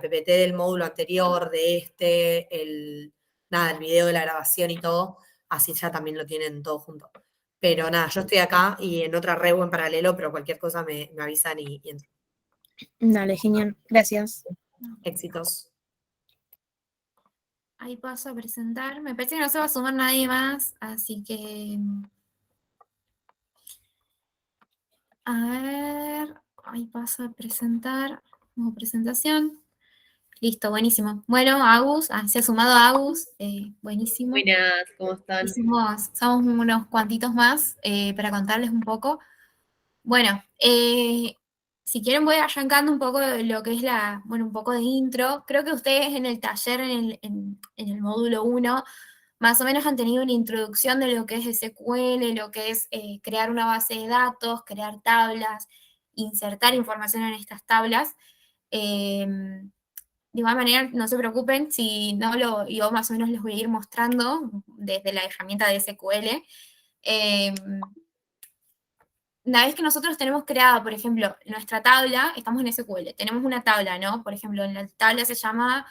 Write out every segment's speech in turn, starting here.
PPT del módulo anterior, de el video de la grabación y todo, así ya también lo tienen todo junto. Pero nada, yo estoy acá y en otra rebu en paralelo, pero cualquier cosa me avisan y entro. Dale, genial. Gracias. Éxitos. Ahí paso a presentar. Me parece que no se va a sumar nadie más, así que... A ver, ahí paso a presentar. Como presentación. Listo, buenísimo. Bueno, Agus, se ha sumado Agus, buenísimo. Buenas, ¿cómo están? Somos unos cuantitos más para contarles un poco. Bueno, si quieren voy arrancando un poco de lo que es un poco de intro. Creo que ustedes en el taller, en el módulo 1, más o menos han tenido una introducción de lo que es SQL, lo que es crear una base de datos, crear tablas, insertar información en estas tablas. De igual manera, no se preocupen, si no yo más o menos les voy a ir mostrando desde la herramienta de SQL. Una vez que nosotros tenemos creada, por ejemplo, nuestra tabla, estamos en SQL, tenemos una tabla, ¿no? Por ejemplo, en la tabla se llama,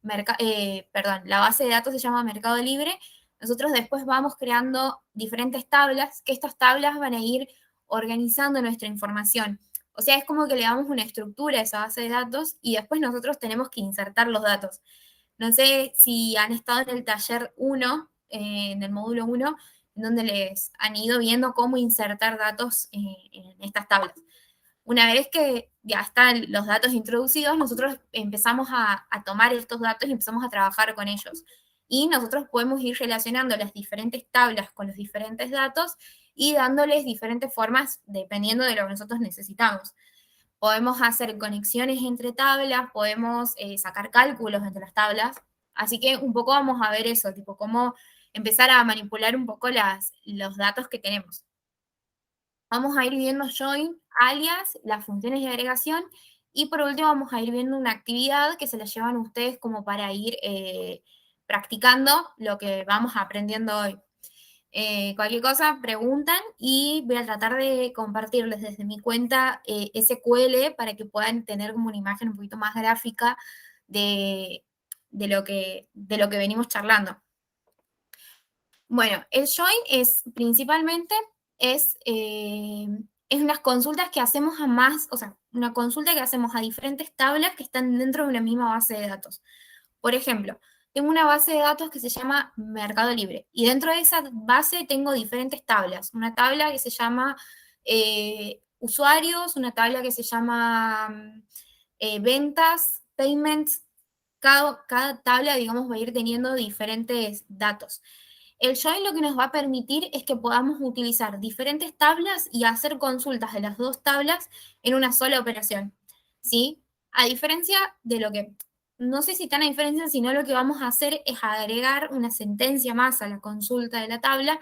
la base de datos se llama Mercado Libre. Nosotros después vamos creando diferentes tablas, que estas tablas van a ir organizando nuestra información. O sea, es como que le damos una estructura a esa base de datos y después nosotros tenemos que insertar los datos. No sé si han estado en el taller 1, en el módulo 1, en donde les han ido viendo cómo insertar datos en estas tablas. Una vez que ya están los datos introducidos, nosotros empezamos a tomar estos datos y empezamos a trabajar con ellos. Y nosotros podemos ir relacionando las diferentes tablas con los diferentes datos y dándoles diferentes formas dependiendo de lo que nosotros necesitamos. Podemos hacer conexiones entre tablas, podemos sacar cálculos entre las tablas. Así que un poco vamos a ver eso, tipo cómo empezar a manipular un poco los datos que tenemos. Vamos a ir viendo join, alias, las funciones de agregación, y por último vamos a ir viendo una actividad que se la llevan ustedes como para ir practicando lo que vamos aprendiendo hoy. Cualquier cosa, preguntan y voy a tratar de compartirles desde mi cuenta SQL para que puedan tener como una imagen un poquito más gráfica de lo que venimos charlando. Bueno, el join principalmente es unas consultas que hacemos una consulta que hacemos a diferentes tablas que están dentro de una misma base de datos. Por ejemplo, tengo una base de datos que se llama Mercado Libre y dentro de esa base tengo diferentes tablas. Una tabla que se llama usuarios, una tabla que se llama ventas, payments. Cada tabla, digamos, va a ir teniendo diferentes datos. El join lo que nos va a permitir es que podamos utilizar diferentes tablas y hacer consultas de las dos tablas en una sola operación, ¿sí? A diferencia de lo que, no sé si tan a diferencia, sino lo que vamos a hacer es agregar una sentencia más a la consulta de la tabla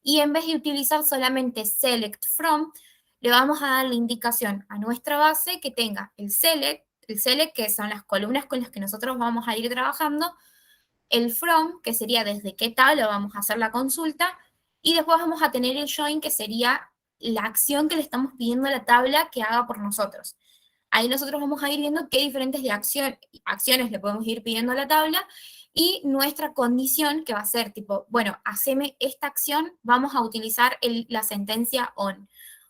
y en vez de utilizar solamente select from, le vamos a dar la indicación a nuestra base que tenga el select, que son las columnas con las que nosotros vamos a ir trabajando, el from, que sería desde qué tabla vamos a hacer la consulta, y después vamos a tener el join, que sería la acción que le estamos pidiendo a la tabla que haga por nosotros. Ahí nosotros vamos a ir viendo qué diferentes acciones le podemos ir pidiendo a la tabla, y nuestra condición, que va a ser tipo, bueno, haceme esta acción, vamos a utilizar la sentencia on.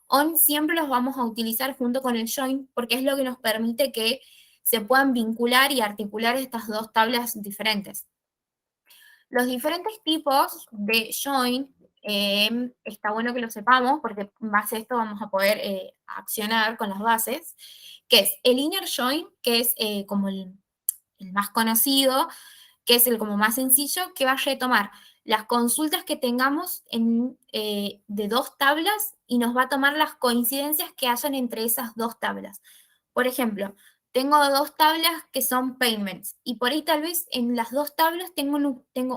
On siempre los vamos a utilizar junto con el join, porque es lo que nos permite que se puedan vincular y articular estas dos tablas diferentes. Los diferentes tipos de join, está bueno que lo sepamos, porque en base a esto vamos a poder accionar con las bases, que es el inner join, que es como el más conocido, que es el como más sencillo, que va a retomar las consultas que tengamos de dos tablas y nos va a tomar las coincidencias que hayan entre esas dos tablas. Por ejemplo, tengo dos tablas que son payments y por ahí tal vez en las dos tablas tengo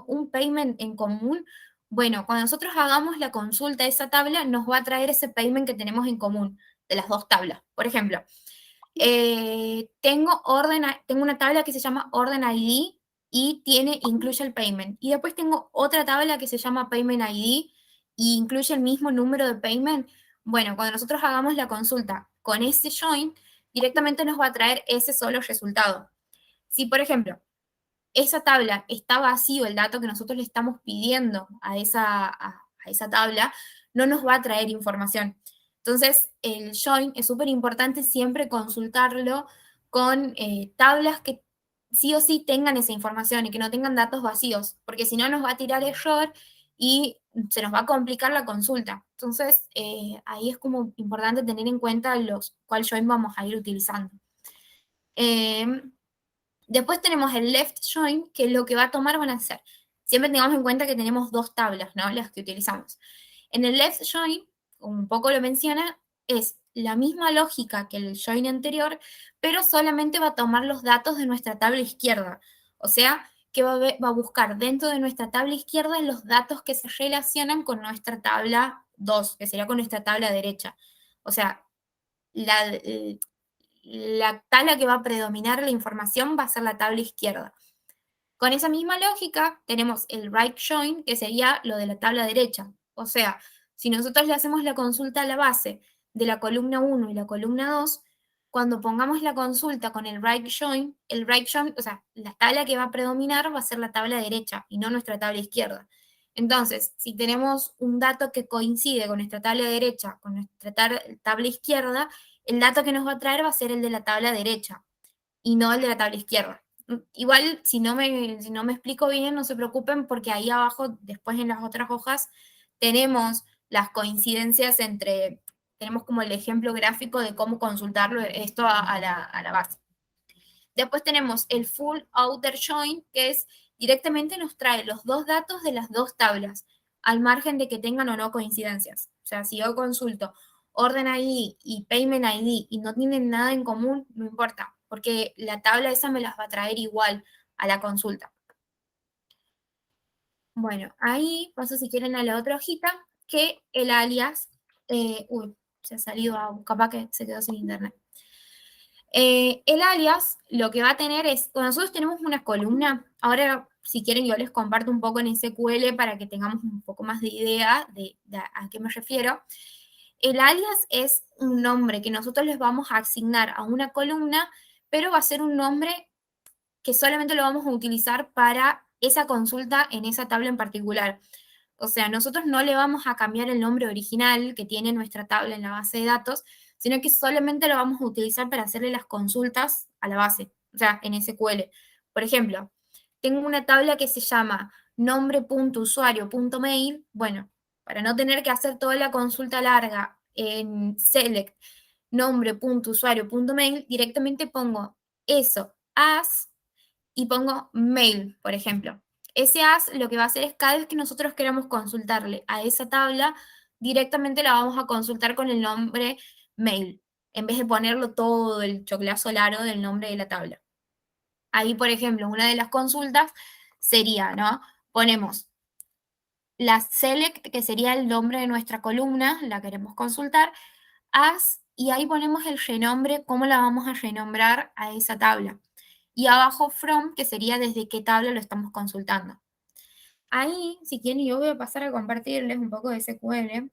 un payment en común. Bueno, cuando nosotros hagamos la consulta de esa tabla, nos va a traer ese payment que tenemos en común de las dos tablas. Por ejemplo, tengo una tabla que se llama Orden ID y incluye el payment. Y después tengo otra tabla que se llama Payment ID y incluye el mismo número de payment. Bueno, cuando nosotros hagamos la consulta con ese join, directamente nos va a traer ese solo resultado. Si, por ejemplo, esa tabla está vacío, el dato que nosotros le estamos pidiendo a esa tabla, no nos va a traer información. Entonces, el join es súper importante siempre consultarlo con tablas que sí o sí tengan esa información y que no tengan datos vacíos, porque si no nos va a tirar error y se nos va a complicar la consulta. Entonces, ahí es como importante tener en cuenta cuál join vamos a ir utilizando. Después tenemos el left join, que lo que va a tomar van a ser, siempre tengamos en cuenta que tenemos dos tablas, ¿no? Las que utilizamos. En el left join, un poco lo menciona, es la misma lógica que el join anterior, pero solamente va a tomar los datos de nuestra tabla izquierda. O sea, que va a buscar dentro de nuestra tabla izquierda los datos que se relacionan con nuestra tabla 2, que sería con nuestra tabla derecha. O sea, la tabla que va a predominar la información va a ser la tabla izquierda. Con esa misma lógica, tenemos el right join, que sería lo de la tabla derecha. O sea, si nosotros le hacemos la consulta a la base de la columna 1 y la columna 2, cuando pongamos la consulta con el right join, o sea, la tabla que va a predominar va a ser la tabla derecha y no nuestra tabla izquierda. Entonces, si tenemos un dato que coincide con nuestra tabla derecha, con nuestra tabla izquierda, el dato que nos va a traer va a ser el de la tabla derecha y no el de la tabla izquierda. Igual, si no me explico bien, no se preocupen porque ahí abajo, después en las otras hojas, tenemos las coincidencias tenemos como el ejemplo gráfico de cómo consultarlo esto a la base. Después tenemos el full outer join, que es directamente nos trae los dos datos de las dos tablas, al margen de que tengan o no coincidencias. O sea, si yo consulto orden ID y payment ID y no tienen nada en común, no importa, porque la tabla esa me las va a traer igual a la consulta. Bueno, ahí paso si quieren a la otra hojita, que el alias, se ha salido capaz que se quedó sin internet. El alias lo que va a tener es, cuando nosotros tenemos una columna, ahora si quieren yo les comparto un poco en SQL para que tengamos un poco más de idea de a qué me refiero. El alias es un nombre que nosotros les vamos a asignar a una columna, pero va a ser un nombre que solamente lo vamos a utilizar para esa consulta en esa tabla en particular. O sea, nosotros no le vamos a cambiar el nombre original que tiene nuestra tabla en la base de datos, sino que solamente lo vamos a utilizar para hacerle las consultas a la base, o sea, en SQL. Por ejemplo, tengo una tabla que se llama nombre.usuario.mail. Bueno, para no tener que hacer toda la consulta larga en select nombre.usuario.mail, directamente pongo eso, as, y pongo mail, por ejemplo. Ese as lo que va a hacer es cada vez que nosotros queramos consultarle a esa tabla, directamente la vamos a consultar con el nombre mail, en vez de ponerlo todo el choclazo largo del nombre de la tabla. Ahí, por ejemplo, una de las consultas sería, ¿no? Ponemos la select, que sería el nombre de nuestra columna, la queremos consultar, as, y ahí ponemos el renombre, cómo la vamos a renombrar a esa tabla. Y abajo from, que sería desde qué tabla lo estamos consultando. Ahí, si quieren, yo voy a pasar a compartirles un poco de SQL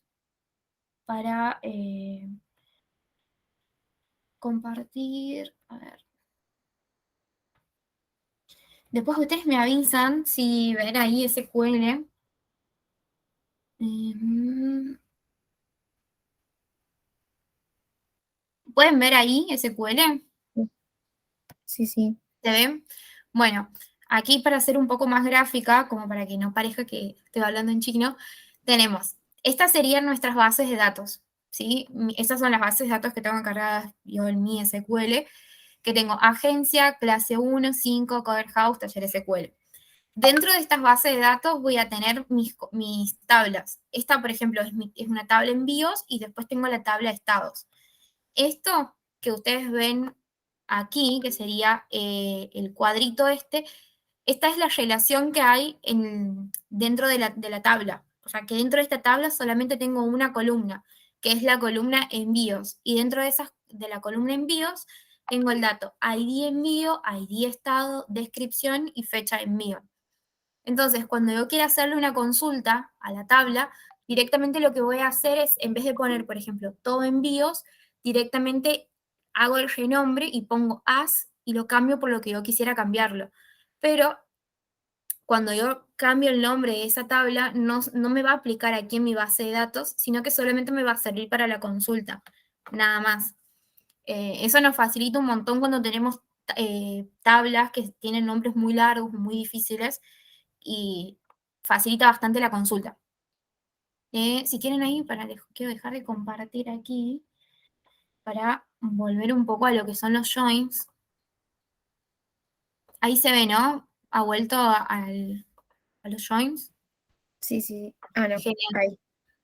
para compartir. A ver. Después ustedes me avisan si ven ahí SQL. ¿Pueden ver ahí SQL? Sí, sí. ¿Se ven? Bueno, aquí para hacer un poco más gráfica, como para que no parezca que estoy hablando en chino, tenemos, estas serían nuestras bases de datos, ¿sí? Estas son las bases de datos que tengo cargadas yo en mi SQL, que tengo agencia, clase 1, 5, Coder House, taller SQL. Dentro de estas bases de datos voy a tener mis tablas. Esta, por ejemplo, es una tabla envíos y después tengo la tabla estados. Esto que ustedes ven aquí, que sería el cuadrito esta es la relación que hay dentro de la tabla. O sea, que dentro de esta tabla solamente tengo una columna, que es la columna envíos. Y dentro de la columna envíos tengo el dato ID envío, ID estado, descripción y fecha de envío. Entonces, cuando yo quiera hacerle una consulta a la tabla, directamente lo que voy a hacer es, en vez de poner, por ejemplo, todo envíos, directamente hago el renombre y pongo as y lo cambio por lo que yo quisiera cambiarlo. Pero cuando yo cambio el nombre de esa tabla, no me va a aplicar aquí en mi base de datos, sino que solamente me va a servir para la consulta, nada más. Eso nos facilita un montón cuando tenemos tablas que tienen nombres muy largos, muy difíciles, y facilita bastante la consulta. Si quieren ahí, quiero dejar de compartir aquí para volver un poco a lo que son los joins. Ahí se ve, ¿no? Ha vuelto a los joins. Sí, sí. Ah, no. Genial. Ahí,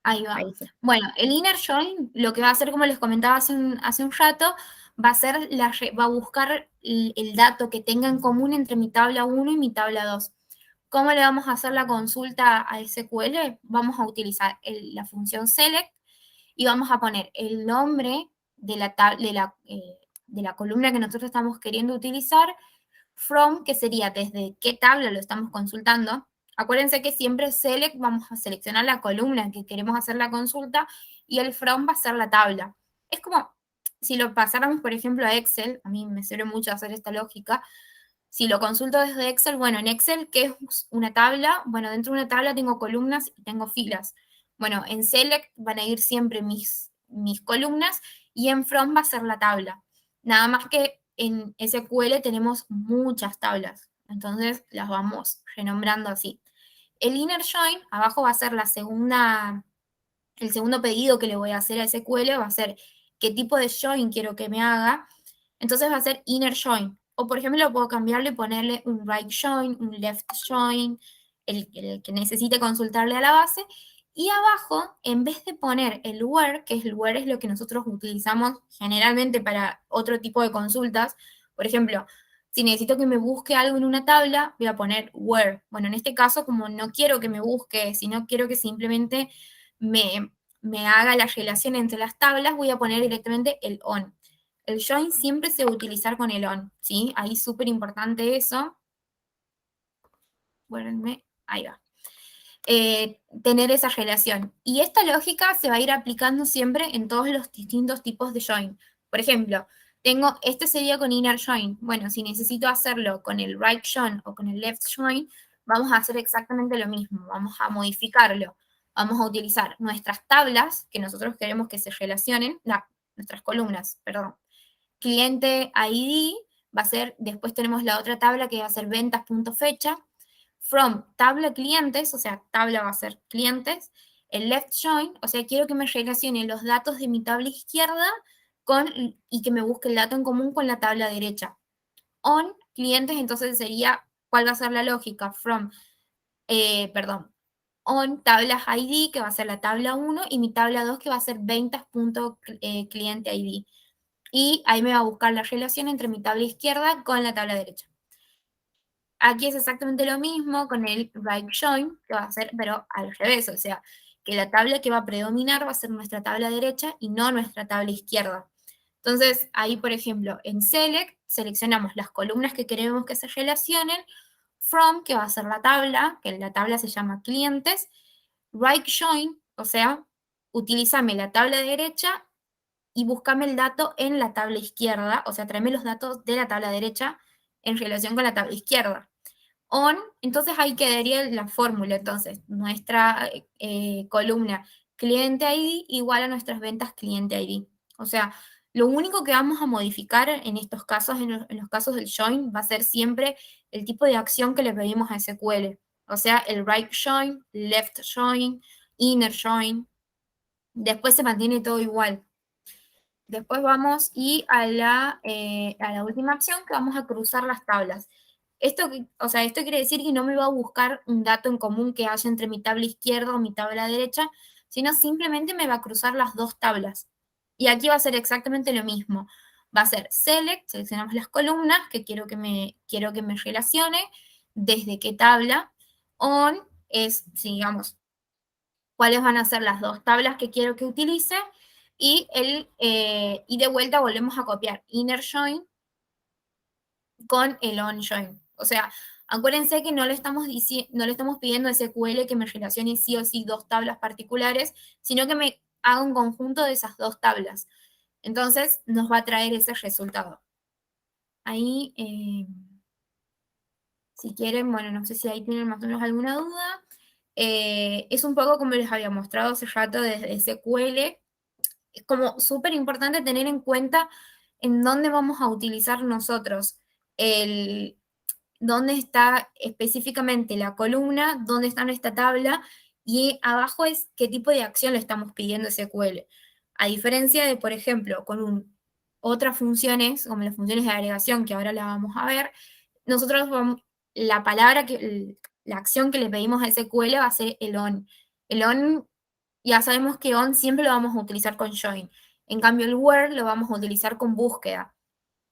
Ahí va. ahí sí. Bueno, el inner join lo que va a hacer, como les comentaba hace un rato, va a buscar el dato que tenga en común entre mi tabla 1 y mi tabla 2. ¿Cómo le vamos a hacer la consulta a SQL? Vamos a utilizar la función select y vamos a poner el nombre de la columna que nosotros estamos queriendo utilizar, from, que sería desde qué tabla lo estamos consultando. Acuérdense que siempre select vamos a seleccionar la columna en que queremos hacer la consulta y el from va a ser la tabla. Es como si lo pasáramos, por ejemplo, a Excel, a mí me sirve mucho hacer esta lógica. Si lo consulto desde Excel, bueno, en Excel, ¿qué es una tabla? Bueno, dentro de una tabla tengo columnas y tengo filas. Bueno, en Select van a ir siempre mis columnas y en From va a ser la tabla. Nada más que en SQL tenemos muchas tablas, entonces las vamos renombrando así. El inner join, abajo va a ser el segundo pedido que le voy a hacer a SQL, va a ser qué tipo de join quiero que me haga. Entonces va a ser inner join. O por ejemplo, puedo cambiarle y ponerle un right join, un left join, el que necesite consultarle a la base. Y abajo, en vez de poner el where, que el where es lo que nosotros utilizamos generalmente para otro tipo de consultas, por ejemplo, si necesito que me busque algo en una tabla, voy a poner where. Bueno, en este caso, como no quiero que me busque, sino quiero que simplemente me haga la relación entre las tablas, voy a poner directamente el on. El join siempre se va a utilizar con el on, ¿sí? Ahí súper importante eso. Guárdenme, ahí va. Tener esa relación. Y esta lógica se va a ir aplicando siempre en todos los distintos tipos de join. Por ejemplo, este sería con inner join. Bueno, si necesito hacerlo con el right join o con el left join, vamos a hacer exactamente lo mismo. Vamos a modificarlo. Vamos a utilizar nuestras tablas que nosotros queremos que se relacionen, nuestras columnas, perdón. Cliente ID va a ser, después tenemos la otra tabla que va a ser ventas.fecha. From tabla clientes, o sea, tabla va a ser clientes. El left join, o sea, quiero que me relacione los datos de mi tabla izquierda y que me busque el dato en común con la tabla derecha. On clientes, entonces sería, ¿cuál va a ser la lógica? On tablas ID, que va a ser la tabla 1, y mi tabla 2, que va a ser ventas.cliente ID. Y ahí me va a buscar la relación entre mi tabla izquierda con la tabla derecha. Aquí es exactamente lo mismo con el right join, que va a ser, pero al revés, o sea, que la tabla que va a predominar va a ser nuestra tabla derecha y no nuestra tabla izquierda. Entonces, ahí, por ejemplo, en select, seleccionamos las columnas que queremos que se relacionen, from, que va a ser la tabla, que la tabla se llama clientes, right join, o sea, utilízame la tabla derecha y búscame el dato en la tabla izquierda, o sea, tráeme los datos de la tabla derecha en relación con la tabla izquierda. On, entonces ahí quedaría la fórmula, entonces, nuestra columna cliente ID igual a nuestras ventas cliente ID. O sea, lo único que vamos a modificar en estos casos, en los casos del join, va a ser siempre el tipo de acción que le pedimos a SQL. O sea, el right join, left join, inner join. Después se mantiene todo igual. Después vamos a la última opción, que vamos a cruzar las tablas. Esto quiere decir que no me va a buscar un dato en común que haya entre mi tabla izquierda o mi tabla derecha, sino simplemente me va a cruzar las dos tablas. Y aquí va a ser exactamente lo mismo. Va a ser select, seleccionamos las columnas que quiero que me relacione, desde qué tabla. On es, digamos, cuáles van a ser las dos tablas que quiero que utilice. Y de vuelta volvemos a copiar inner join con el on join. O sea, acuérdense que no le estamos pidiendo a SQL que me relacione sí o sí dos tablas particulares, sino que me haga un conjunto de esas dos tablas. Entonces, nos va a traer ese resultado. ahí, si quieren, bueno, no sé si ahí tienen más o menos alguna duda. Es un poco como les había mostrado hace rato desde SQL. Es como súper importante tener en cuenta en dónde vamos a utilizar nosotros dónde está específicamente la columna, dónde está nuestra tabla, y abajo es qué tipo de acción le estamos pidiendo a SQL. A diferencia de, por ejemplo, otras funciones, como las funciones de agregación, que ahora la vamos a ver, nosotros la palabra, la acción que le pedimos a SQL va a ser el on. El on, ya sabemos que on siempre lo vamos a utilizar con join. En cambio, el where lo vamos a utilizar con búsqueda.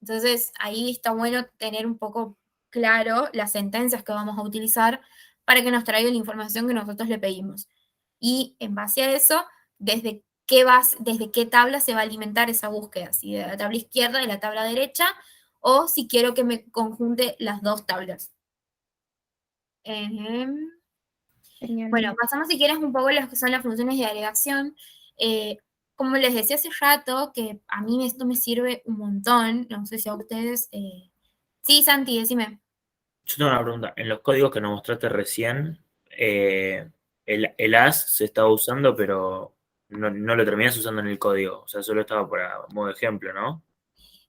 Entonces, ahí está bueno tener un poco claro las sentencias que vamos a utilizar para que nos traiga la información que nosotros le pedimos. Y en base a eso, desde qué tabla se va a alimentar esa búsqueda, si de la tabla izquierda, de la tabla derecha, o si quiero que me conjunte las dos tablas. Bueno, pasamos si quieres un poco a lo que son las funciones de agregación. Como les decía hace rato, que a mí esto me sirve un montón, no sé si a ustedes... Sí, Santi, decime. Yo tengo una pregunta. En los códigos que nos mostraste recién, el as se estaba usando, pero no lo terminás usando en el código. O sea, solo estaba para modo ejemplo, ¿no?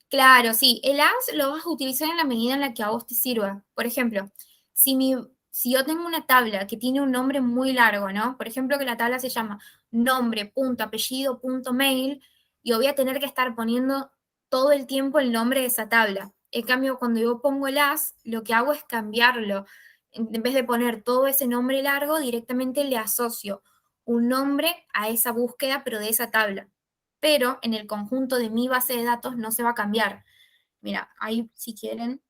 Claro, sí, el as lo vas a utilizar en la medida en la que a vos te sirva. Por ejemplo, si yo tengo una tabla que tiene un nombre muy largo, ¿no? Por ejemplo, que la tabla se llama nombre, punto, apellido, punto, mail, yo voy a tener que estar poniendo todo el tiempo el nombre de esa tabla. En cambio, cuando yo pongo el as, lo que hago es cambiarlo. En vez de poner todo ese nombre largo, directamente le asocio un nombre a esa búsqueda, pero de esa tabla. Pero en el conjunto de mi base de datos no se va a cambiar. Mira, ahí si quieren,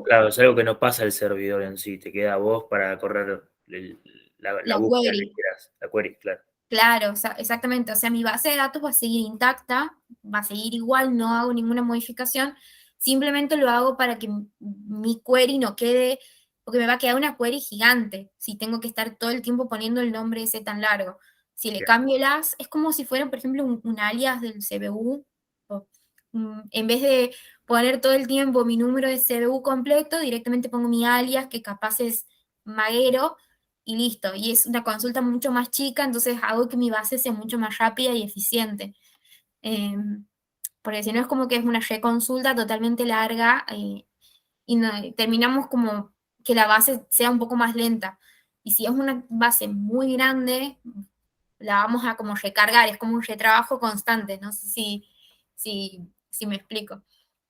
Claro, es algo que no pasa el servidor en sí. Te queda a vos para correr la la búsqueda que query. quieras. La query, claro. Claro, o sea, exactamente. O sea, mi base de datos va a seguir intacta, va a seguir igual, no hago ninguna modificación. Simplemente lo hago para que mi query no quede, porque me va a quedar una query gigante si tengo que estar todo el tiempo poniendo el nombre ese tan largo. Si le Bien. cambio el as, es como si fuera, por ejemplo, un alias del CBU. En vez de poner todo el tiempo mi número de CBU completo, directamente pongo mi alias, que capaz es Maguero, y listo. Y es una consulta mucho más chica, entonces hago que mi base sea mucho más rápida y eficiente. Porque si no es como que es una reconsulta totalmente larga y terminamos como que la base sea un poco más lenta. Y si es una base muy grande, la vamos a como recargar, es como un retrabajo constante. No sé si me explico.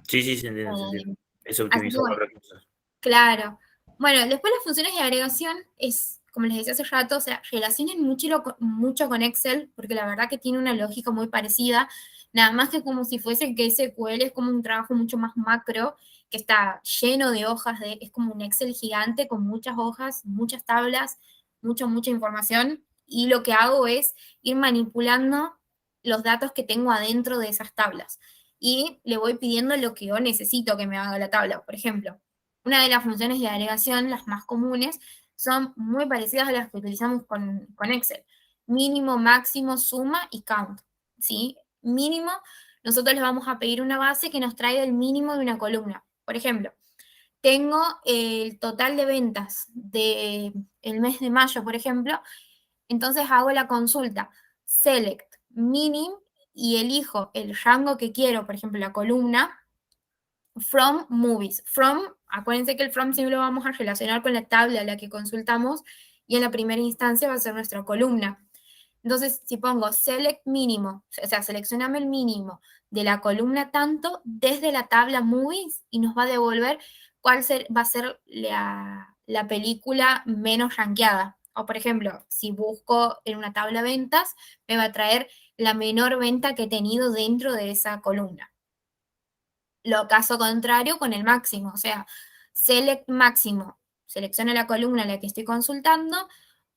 Sí, sí, se entiende, se entiende. Es Así que optimizar los bueno, recursos. claro. Bueno, después las funciones de agregación es, como les decía hace rato, o sea, relacionen mucho con Excel, porque la verdad que tiene una lógica muy parecida, nada más que como si fuese que SQL es como un trabajo mucho más macro, que está lleno de hojas, es como un Excel gigante con muchas hojas, muchas tablas, mucha información, y lo que hago es ir manipulando los datos que tengo adentro de esas tablas, y le voy pidiendo lo que yo necesito que me haga la tabla, por ejemplo. Una de las funciones de agregación, las más comunes, son muy parecidas a las que utilizamos con Excel. Mínimo, máximo, suma y count. ¿Sí? Mínimo, nosotros le vamos a pedir una base que nos traiga el mínimo de una columna. Por ejemplo, tengo el total de ventas del mes de mayo, por ejemplo, entonces hago la consulta select minim y elijo el rango que quiero, por ejemplo, la columna, from movies. Acuérdense que el from siempre lo vamos a relacionar con la tabla a la que consultamos y en la primera instancia va a ser nuestra columna. Entonces, si pongo select mínimo, o sea, seleccioname el mínimo de la columna tanto desde la tabla movies y nos va a devolver va a ser la película menos rankeada. O, por ejemplo, si busco en una tabla ventas, me va a traer la menor venta que he tenido dentro de esa columna. Lo caso contrario con el máximo, o sea, select máximo, selecciona la columna en la que estoy consultando,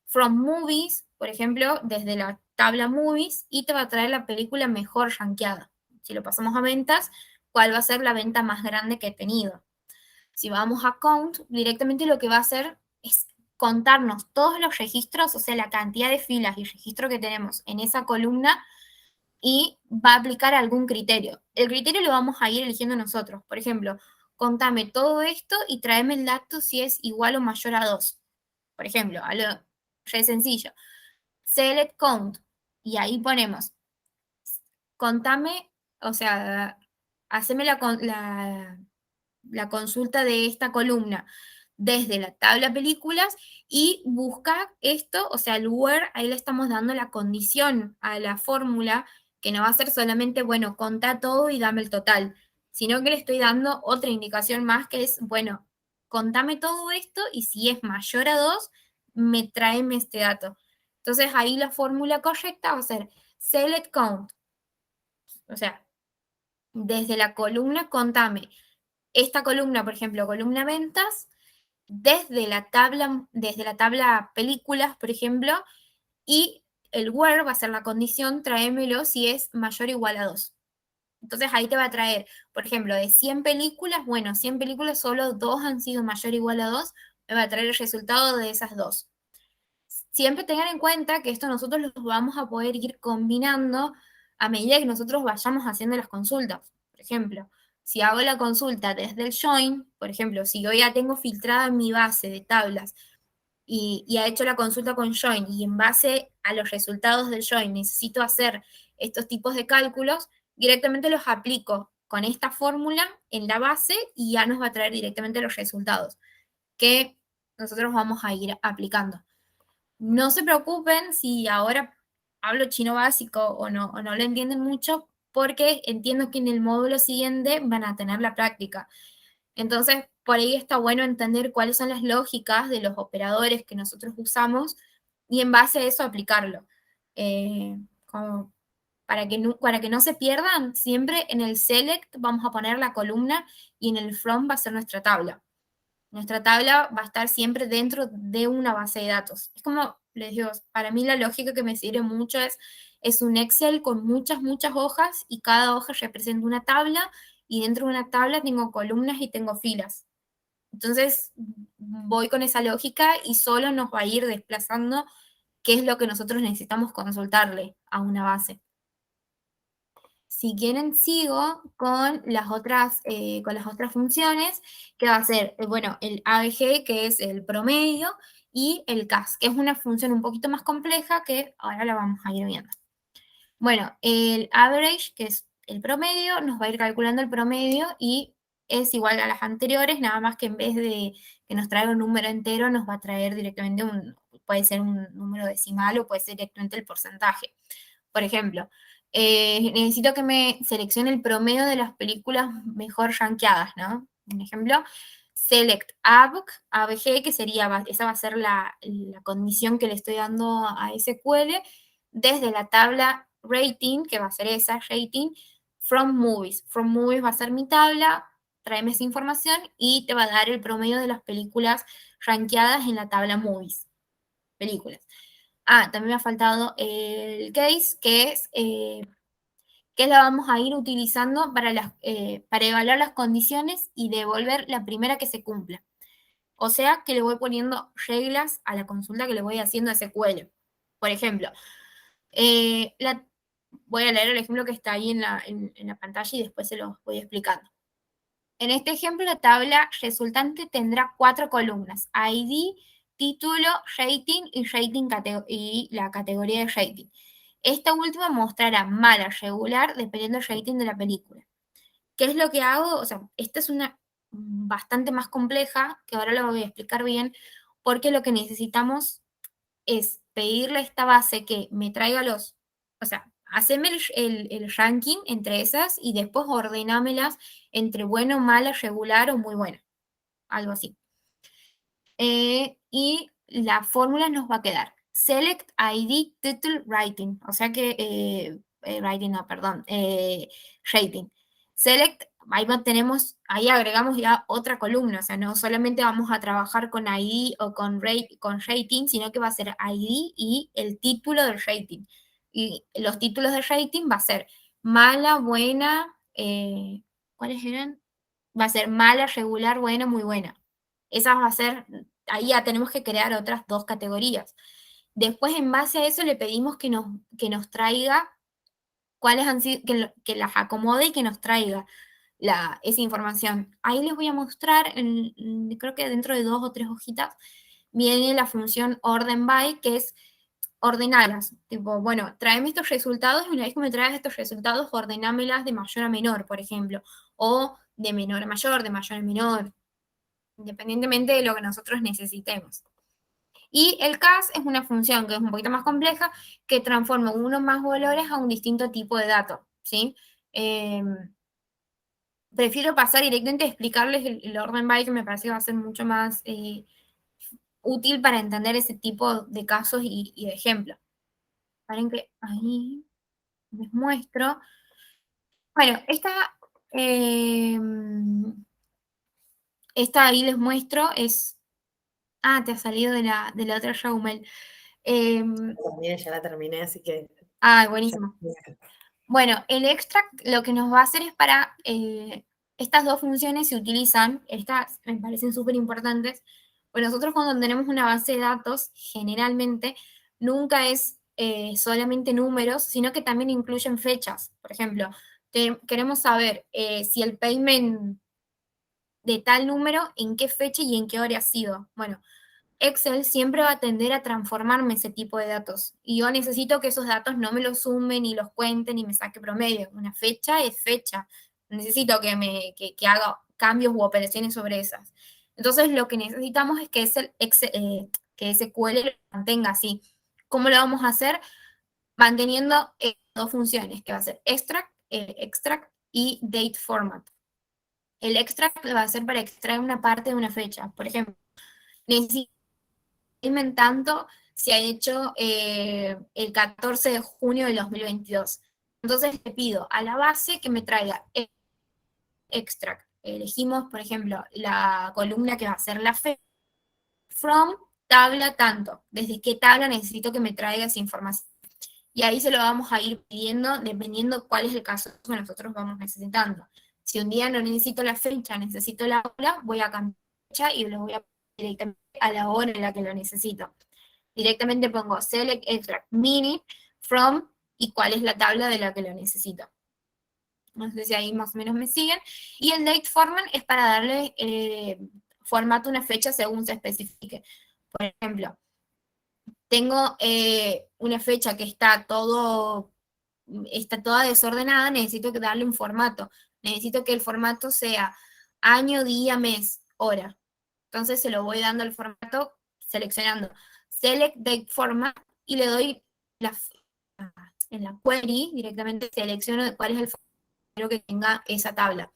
from movies, por ejemplo, desde la tabla movies, y te va a traer la película mejor rankeada. Si lo pasamos a ventas, ¿cuál va a ser la venta más grande que he tenido? Si vamos a count, directamente lo que va a hacer es contarnos todos los registros, o sea, la cantidad de filas y registros que tenemos en esa columna y va a aplicar algún criterio. El criterio lo vamos a ir eligiendo nosotros. Por ejemplo, contame todo esto y tráeme el dato si es igual o mayor a 2. Por ejemplo, algo re sencillo. Select count. Y ahí ponemos, contame, o sea, haceme la consulta de esta columna desde la tabla películas y busca esto, o sea, el where, ahí le estamos dando la condición a la fórmula, que no va a ser solamente, bueno, contá todo y dame el total, sino que le estoy dando otra indicación más que es, bueno, contame todo esto y si es mayor a 2, tráeme este dato. Entonces ahí la fórmula correcta va a ser select count, o sea, desde la columna contame esta columna, por ejemplo, columna ventas, desde la tabla películas, por ejemplo, y el where va a ser la condición, tráemelo si es mayor o igual a 2. Entonces ahí te va a traer, por ejemplo, de 100 películas, bueno, 100 películas solo 2 han sido mayor o igual a 2, me va a traer el resultado de esas 2. Siempre tengan en cuenta que esto nosotros los vamos a poder ir combinando a medida que nosotros vayamos haciendo las consultas. Por ejemplo, si hago la consulta desde el join, por ejemplo, si yo ya tengo filtrada mi base de tablas y ha hecho la consulta con join y en base a los resultados del join necesito hacer estos tipos de cálculos, directamente los aplico con esta fórmula en la base y ya nos va a traer directamente los resultados que nosotros vamos a ir aplicando. No se preocupen si ahora hablo chino básico o no lo entienden mucho, porque entiendo que en el módulo siguiente van a tener la práctica. Entonces, por ahí está bueno entender cuáles son las lógicas de los operadores que nosotros usamos y en base a eso aplicarlo. Como para que no se pierdan, siempre en el select vamos a poner la columna y en el from va a ser nuestra tabla. Nuestra tabla va a estar siempre dentro de una base de datos. Es como les digo, para mí la lógica que me sirve mucho es un Excel con muchas hojas y cada hoja representa una tabla y dentro de una tabla tengo columnas y tengo filas. Entonces voy con esa lógica y solo nos va a ir desplazando qué es lo que nosotros necesitamos consultarle a una base. Si quieren, sigo con las otras funciones, que va a ser, bueno, el ABG, que es el promedio, y el CAS, que es una función un poquito más compleja que ahora la vamos a ir viendo. Bueno, el average, que es el promedio, nos va a ir calculando el promedio y es igual a las anteriores, nada más que en vez de que nos traiga un número entero, nos va a traer directamente puede ser un número decimal o puede ser directamente el porcentaje. Por ejemplo, necesito que me seleccione el promedio de las películas mejor rankeadas, ¿no? Un ejemplo, select ABG, que sería, esa va a ser la condición que le estoy dando a SQL, desde la tabla rating, que va a ser esa, rating, from movies. From movies va a ser mi tabla, tráeme esa información y te va a dar el promedio de las películas rankeadas en la tabla movies. Películas. También me ha faltado el case, que la vamos a ir utilizando para evaluar las condiciones y devolver la primera que se cumpla. O sea, que le voy poniendo reglas a la consulta que le voy haciendo a SQL. Por ejemplo, voy a leer el ejemplo que está ahí en la pantalla y después se los voy explicando. En este ejemplo, la tabla resultante tendrá 4 columnas: ID, título, rating y la categoría de rating. Esta última mostrará mala, regular, dependiendo del rating de la película. ¿Qué es lo que hago? O sea, esta es una bastante más compleja, que ahora lo voy a explicar bien, porque lo que necesitamos es pedirle a esta base que me traiga o sea, haceme el ranking entre esas y después ordenámelas entre bueno, mala, regular o muy buena, algo así. Y la fórmula nos va a quedar select ID title rating, o sea que rating, no, perdón, rating. Select, ahí agregamos ya otra columna, o sea, no solamente vamos a trabajar con ID o con rating, sino que va a ser ID y el título del rating. Y los títulos de rating va a ser mala, buena, ¿cuáles eran? Va a ser mala, regular, buena, muy buena. Esa va a ser, ahí ya tenemos que crear otras 2 categorías. Después, en base a eso, le pedimos que nos traiga cuáles han sido, que las acomode y que nos traiga esa información. Ahí les voy a mostrar, creo que dentro de 2 o 3 hojitas, viene la función orden by, que es ordenarlas. Tipo, bueno, tráeme estos resultados y una vez que me traigas estos resultados, ordenámelas de mayor a menor, por ejemplo, o de menor a mayor, de mayor a menor, independientemente de lo que nosotros necesitemos. Y el cas es una función que es un poquito más compleja, que transforma uno o más valores a un distinto tipo de dato, ¿sí? Prefiero pasar directamente a explicarles el orden by, que me parece que va a ser mucho más útil para entender ese tipo de casos y de ejemplos. Paren que ahí les muestro. Bueno, esta ahí les muestro es... Ah, te ha salido de la otra Showmail. Ya la terminé, así que... Buenísimo. Bueno, el extract lo que nos va a hacer es para... estas dos funciones se utilizan, estas me parecen súper importantes, pues nosotros cuando tenemos una base de datos, generalmente nunca es solamente números, sino que también incluyen fechas. Por ejemplo, queremos saber si el payment de tal número, en qué fecha y en qué hora ha sido. Bueno, Excel siempre va a tender a transformarme ese tipo de datos. Y yo necesito que esos datos no me los sumen y los cuenten y me saque promedio. Una fecha es fecha. Necesito que haga cambios u operaciones sobre esas. Entonces, lo que necesitamos es que que SQL lo mantenga así. ¿Cómo lo vamos a hacer? Manteniendo dos funciones, que va a ser extract y date format. El extract va a ser para extraer una parte de una fecha. Por ejemplo, necesito tanto se ha hecho el 14 de junio del 2022. Entonces le pido a la base que me traiga el extract. Elegimos, por ejemplo, la columna que va a ser la fecha, from tabla tanto. ¿Desde qué tabla necesito que me traiga esa información? Y ahí se lo vamos a ir pidiendo dependiendo cuál es el caso que nosotros vamos necesitando. Si un día no necesito la fecha, necesito la hora, voy a cambiar la fecha y lo voy a directamente a la hora en la que lo necesito. Directamente pongo select extract minute from y cuál es la tabla de la que lo necesito. No sé si ahí más o menos me siguen. Y el date format es para darle formato a una fecha según se especifique. Por ejemplo, tengo una fecha que está toda desordenada, necesito darle un formato. Necesito que el formato sea año, día, mes, hora. Entonces se lo voy dando el formato seleccionando Select Date Format y le doy en la query directamente selecciono cuál es el formato que tenga esa tabla.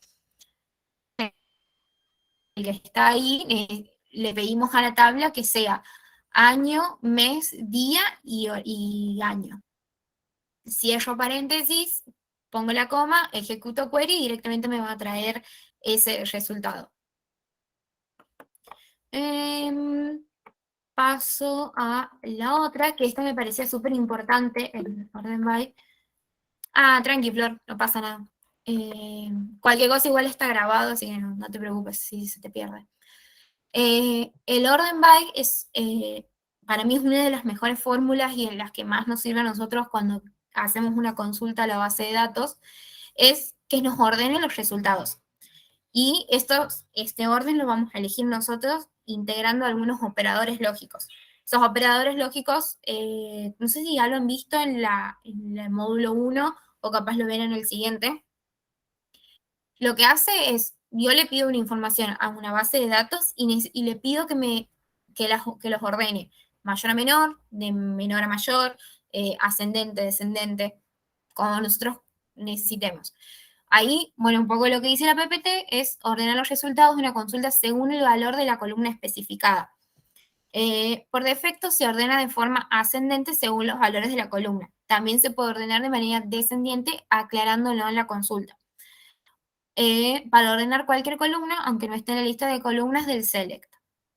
El que está ahí, le pedimos a la tabla que sea año, mes, día y año. Cierro paréntesis, pongo la coma, ejecuto query y directamente me va a traer ese resultado. Paso a la otra, que esta me parecía súper importante, el orden by. Tranqui, Flor, no pasa nada. Cualquier cosa igual está grabado, así que no te preocupes si se te pierde. El orden by es, para mí es una de las mejores fórmulas y en las que más nos sirve a nosotros cuando hacemos una consulta a la base de datos, es que nos ordene los resultados. Y este orden lo vamos a elegir nosotros integrando algunos operadores lógicos. Esos operadores lógicos, no sé si ya lo han visto en el módulo 1 o capaz lo ven en el siguiente. Lo que hace es, yo le pido una información a una base de datos y le pido que los ordene mayor a menor, de menor a mayor, ascendente, descendente, como nosotros necesitemos. Ahí, bueno, un poco lo que dice la PPT es ordenar los resultados de una consulta según el valor de la columna especificada. Por defecto se ordena de forma ascendente según los valores de la columna. También se puede ordenar de manera descendiente aclarándolo en la consulta. Para ordenar cualquier columna, aunque no esté en la lista de columnas del select.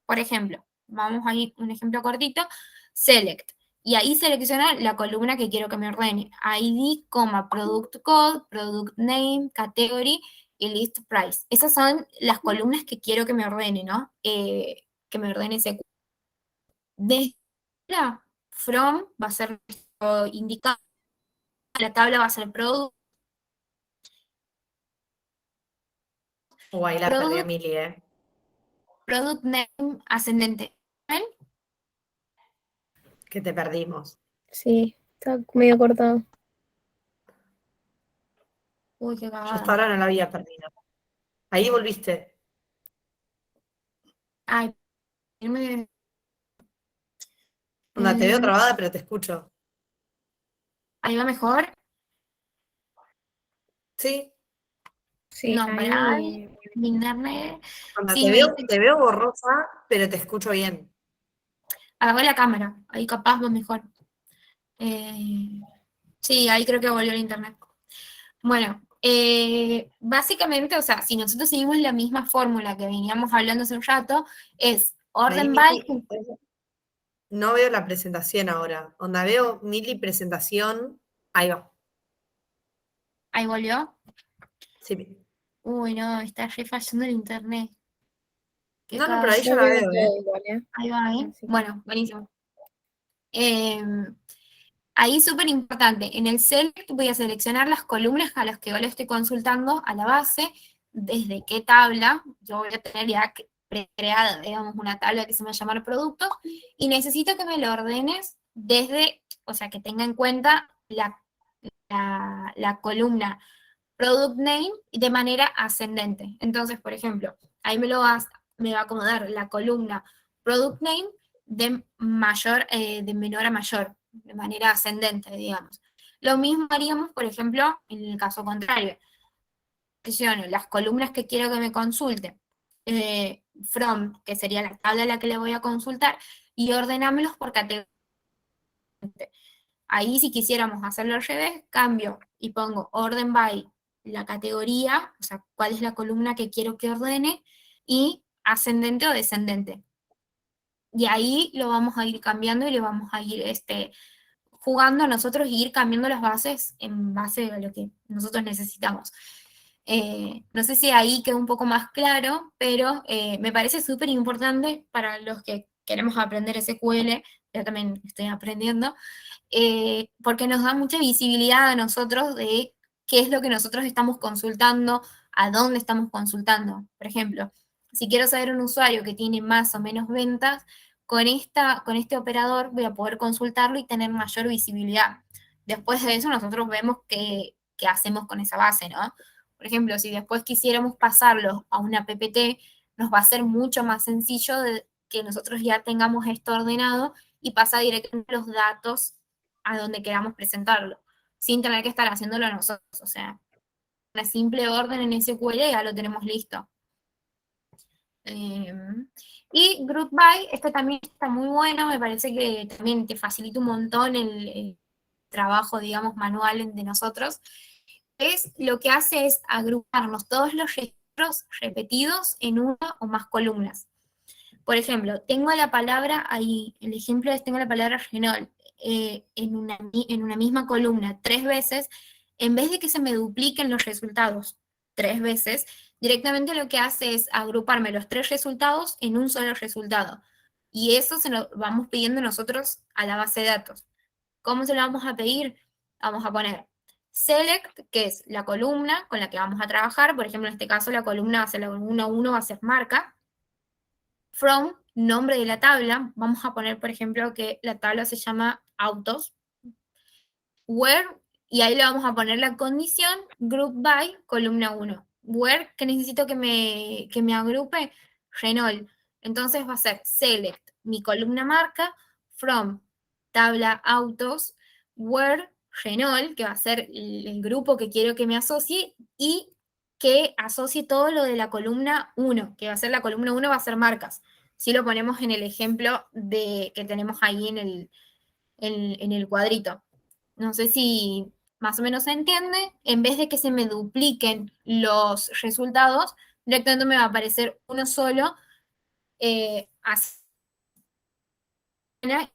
Por ejemplo, vamos a ir un ejemplo cortito, select. Y ahí selecciona la columna que quiero que me ordene. ID, product code, product name, category y list price. Esas son las columnas que quiero que me ordene, ¿no? Que me ordene ese. Desde la from va a ser indicado la tabla va a ser product, Ahí la perdí a product, Mili, product name ascendente. ¿Ven? que te perdimos. Sí, está medio cortado. Uy, qué Yo hasta cagada. ahora no la había perdido. Ahí volviste. Ay, me- Onda, te veo eh, trabada, pero te escucho. ahí va mejor. Sí, Sí, No, para ahí. mi internet. onda, Sí, me dice te veo borrosa, pero te escucho bien. apago la cámara. Ahí capaz va mejor. Sí, ahí creo que volvió el internet. Bueno, básicamente, o sea, si nosotros seguimos la misma fórmula que veníamos hablando hace un rato, es Ahí, orden by. Mili, no veo la presentación ahora. Onda, veo Mili presentación. Ahí va. Ahí volvió. Sí. Uy, no, está re fallando el internet. Qué No, no, pero ahí cago. ya Yo la veo veo, ¿eh? todo igual, ¿eh? Ahí va, ¿eh? Así que. Bueno, buenísimo. Ahí súper importante, en el select voy a seleccionar las columnas a las que yo le estoy consultando a la base, desde qué tabla, yo voy a tener ya creada, digamos, una tabla que se me va a llamar productos, y necesito que me lo ordenes desde, o sea, que tenga en cuenta la columna product name de manera ascendente. Entonces, por ejemplo, ahí me va a acomodar la columna product name de menor a mayor, de manera ascendente, digamos. Lo mismo haríamos, por ejemplo, en el caso contrario. Selecciono las columnas que quiero que me consulte, from, que sería la tabla a la que le voy a consultar, y ordenámelos por categoría. Ahí si quisiéramos hacerlo al revés, cambio y pongo orden by la categoría, o sea, cuál es la columna que quiero que ordene, y ascendente o descendente. Y ahí lo vamos a ir cambiando y le vamos a ir jugando a nosotros y ir cambiando las bases en base a lo que nosotros necesitamos. No sé si ahí quedó un poco más claro, pero me parece súper importante para los que queremos aprender SQL, yo también estoy aprendiendo, porque nos da mucha visibilidad a nosotros de qué es lo que nosotros estamos consultando, a dónde estamos consultando. Por ejemplo, si quiero saber un usuario que tiene más o menos ventas, con este operador voy a poder consultarlo y tener mayor visibilidad. Después de eso, nosotros vemos qué hacemos con esa base, ¿no? Por ejemplo, si después quisiéramos pasarlo a una PPT, nos va a ser mucho más sencillo de que nosotros ya tengamos esto ordenado y pasa directamente los datos a donde queramos presentarlo, sin tener que estar haciéndolo nosotros. O sea, una simple orden en SQL ya lo tenemos listo. Y Group By, este también está muy bueno, me parece que también te facilita un montón el trabajo, digamos, manual de nosotros. Lo que hace es agruparnos todos los registros repetidos en una o más columnas. Por ejemplo, tengo la palabra ahí, el ejemplo es tengo la palabra Renault en una misma columna 3 veces, en vez de que se me dupliquen los resultados 3 veces, directamente lo que hace es agruparme los 3 resultados en un solo resultado. Y eso se lo vamos pidiendo nosotros a la base de datos. ¿Cómo se lo vamos a pedir? Vamos a poner select, que es la columna con la que vamos a trabajar. Por ejemplo, en este caso la columna va a ser la columna 1, va a ser marca. From, nombre de la tabla. Vamos a poner, por ejemplo, que la tabla se llama autos. Where, y ahí le vamos a poner la condición group by columna 1. Where, que necesito que me agrupe, Renault. Entonces va a ser select mi columna marca, from tabla autos, where Renault, que va a ser el grupo que quiero que me asocie, y que asocie todo lo de la columna 1, que va a ser la columna 1, va a ser marcas. Si lo ponemos en el ejemplo que tenemos ahí en el cuadrito. No sé si más o menos se entiende. En vez de que se me dupliquen los resultados, directamente me va a aparecer uno solo, así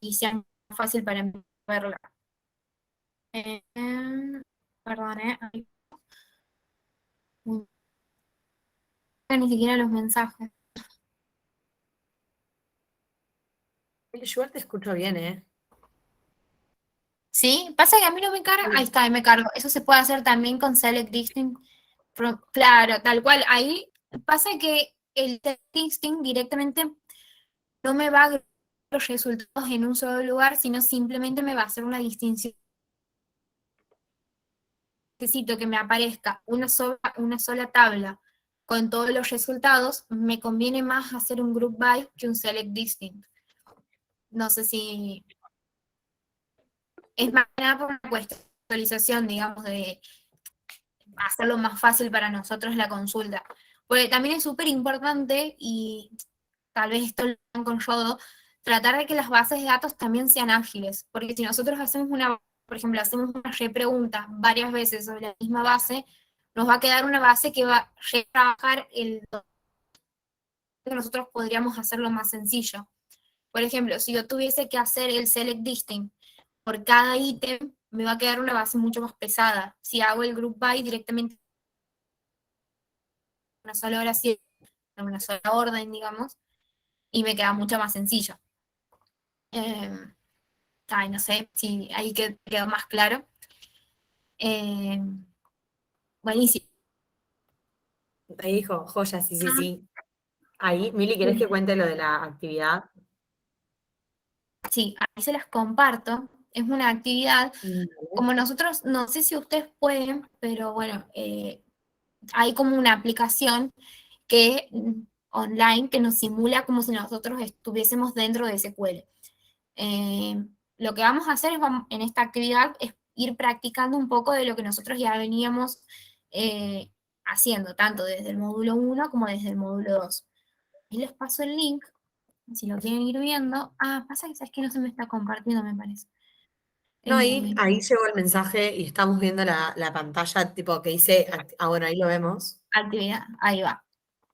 y sea más fácil para mí verla. Eh, Perdón, ni siquiera los mensajes. Mili, yo igual te escucho bien, ¿eh? ¿Sí? Pasa que a mí no me carga. Ahí está, ahí me cargo. Eso se puede hacer también con Select Distinct. Claro, tal cual. Ahí pasa que el Select Distinct directamente no me va a agregar los resultados en un solo lugar, sino simplemente me va a hacer una distinción. Necesito que me aparezca una sola tabla con todos los resultados, me conviene más hacer un group by que un select distinct. No sé si es más que nada por una cuestión de actualización, digamos, de hacerlo más fácil para nosotros la consulta. Porque también es súper importante, y tal vez esto lo hagan con Yodo, tratar de que las bases de datos también sean ágiles, porque si nosotros hacemos por ejemplo, hacemos una repregunta varias veces sobre la misma base, nos va a quedar una base que va a retrabajar que nosotros podríamos hacerlo más sencillo. Por ejemplo, si yo tuviese que hacer el select distinct por cada ítem, me va a quedar una base mucho más pesada. Si hago el group by directamente en una sola oración, en una sola orden, digamos, y me queda mucho más sencillo. Ay, no sé si ahí quedó más claro. Buenísimo. Ahí dijo, joya, sí, sí, sí. Ahí, Mili, ¿querés que cuente lo de la actividad? Sí, ahí se las comparto. Es una actividad, como nosotros, no sé si ustedes pueden, pero bueno, hay como una aplicación que online que nos simula como si nosotros estuviésemos dentro de SQL. Lo que vamos a hacer en esta actividad es ir practicando un poco de lo que nosotros ya veníamos haciendo, tanto desde el módulo 1 como desde el módulo 2. Y les paso el link, si lo quieren ir viendo. Ah, pasa que sabes que no se me está compartiendo, me parece. No, ahí llegó el mensaje y estamos viendo la pantalla tipo que dice, bueno, ahí lo vemos. Actividad, ahí va.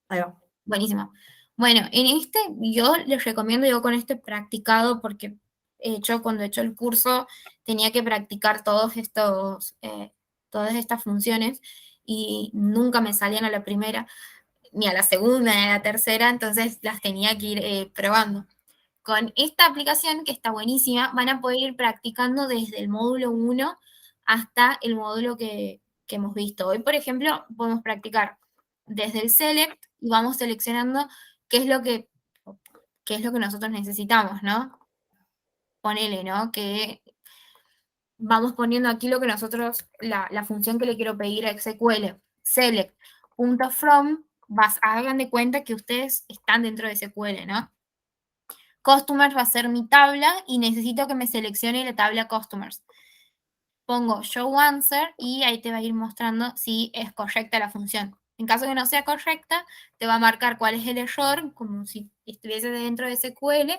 Ahí va. Buenísimo. Bueno, en este yo les recomiendo, yo con este practicado, porque yo cuando he hecho el curso tenía que practicar todas estas funciones y nunca me salían a la primera, ni a la segunda, ni a la tercera, entonces las tenía que ir probando. Con esta aplicación, que está buenísima, van a poder ir practicando desde el módulo 1 hasta el módulo que hemos visto. Hoy, por ejemplo, podemos practicar desde el select y vamos seleccionando qué es lo que, qué es lo que nosotros necesitamos, ¿no? Ponele, ¿no? Que vamos poniendo aquí lo que nosotros, la función que le quiero pedir a SQL, select.from, hagan de cuenta que ustedes están dentro de SQL, ¿no? Customers va a ser mi tabla y necesito que me seleccione la tabla Customers. Pongo Show Answer y ahí te va a ir mostrando si es correcta la función. En caso que no sea correcta, te va a marcar cuál es el error, como si estuviese dentro de SQL,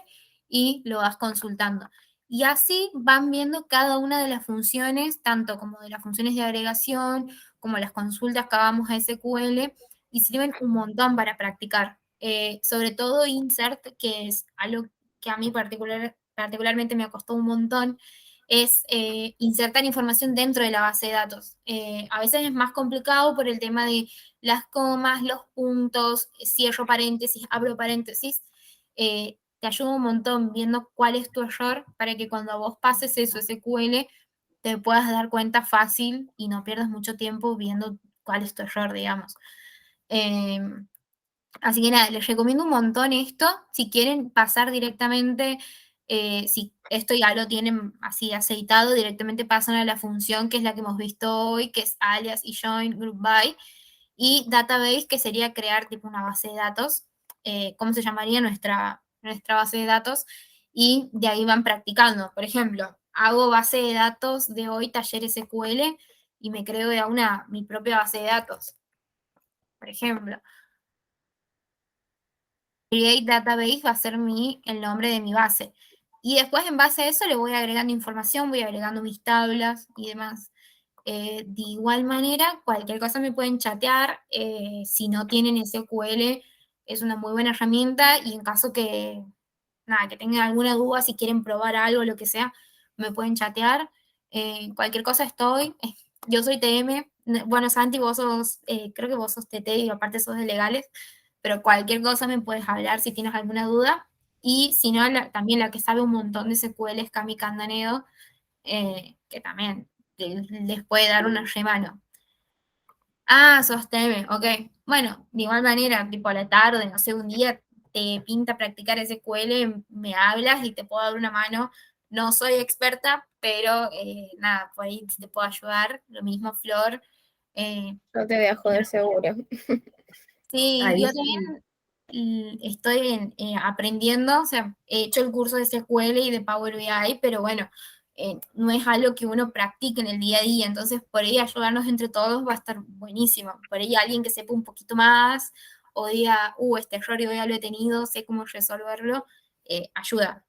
y lo vas consultando. Y así van viendo cada una de las funciones, tanto como de las funciones de agregación, como las consultas que hagamos a SQL, y sirven un montón para practicar. Sobre todo insert, que es algo que a mí particularmente me costó un montón, es insertar información dentro de la base de datos. A veces es más complicado por el tema de las comas, los puntos, cierro paréntesis, abro paréntesis. Te ayuda un montón viendo cuál es tu error para que cuando vos pases eso SQL te puedas dar cuenta fácil y no pierdas mucho tiempo viendo cuál es tu error, digamos. Así que nada, les recomiendo un montón esto. Si quieren pasar directamente, si esto ya lo tienen así aceitado, directamente pasan a la función que es la que hemos visto hoy, que es alias y join, group by, y database, que sería crear tipo una base de datos. ¿Cómo se llamaría nuestra base de datos? Y de ahí van practicando. Por ejemplo, hago base de datos de hoy, taller SQL, y me creo ya mi propia base de datos. Por ejemplo, Create Database va a ser el nombre de mi base. Y después, en base a eso, le voy agregando información, voy agregando mis tablas y demás. De igual manera, cualquier cosa me pueden chatear. Si no tienen SQL, es una muy buena herramienta. Y en caso que tengan alguna duda, si quieren probar algo, lo que sea, me pueden chatear. Cualquier cosa estoy. Yo soy TM. Bueno, Santi, creo que vos sos TT y aparte sos de legales, pero cualquier cosa me puedes hablar si tienes alguna duda. Y si no, también la que sabe un montón de SQL es Cami Candanedo. que también les puede dar una remano. Sos TM, ok. Bueno, de igual manera, tipo a la tarde, no sé, un día te pinta practicar SQL, me hablas y te puedo dar una mano. No soy experta, pero nada, por ahí te puedo ayudar. Lo mismo, Flor. No te voy a joder seguro. Sí, Ahí yo sí. también estoy aprendiendo, o sea, he hecho el curso de SQL y de Power BI, pero bueno, no es algo que uno practique en el día a día, entonces por ahí ayudarnos entre todos va a estar buenísimo. Por ahí alguien que sepa un poquito más o diga, este error yo ya lo he tenido, sé cómo resolverlo, ayuda